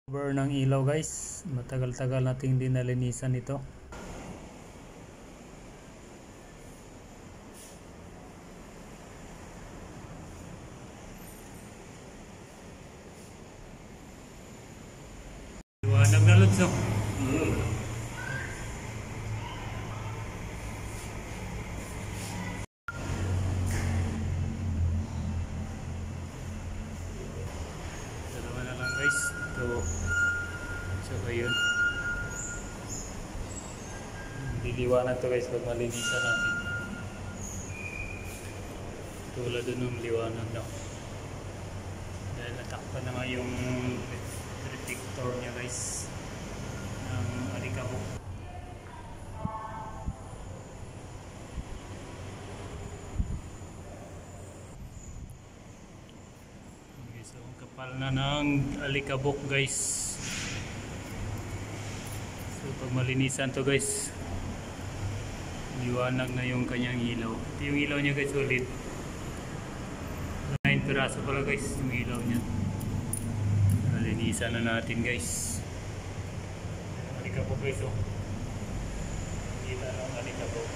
Cover ng ilaw guys, matagal-tagal nating hindi nalinisan ito. Liwanag na lods no? Dalawa na lang guys, ito. So ayun, liliwanag to guys pag malinisan natin. Tulad dun ng liwanag no? Dahil natakpan na nga yung detector niya guys ng alikabok. Okay, so kapal na ng alikabok guys. So pag malinisan to guys, liwanag na yung kanyang ilaw. Ito yung ilaw niya guys, solid 9 piraso pala guys yung ilaw niya. Malinisan na natin guys. Alikabok guys oh. Kita lang alikabok.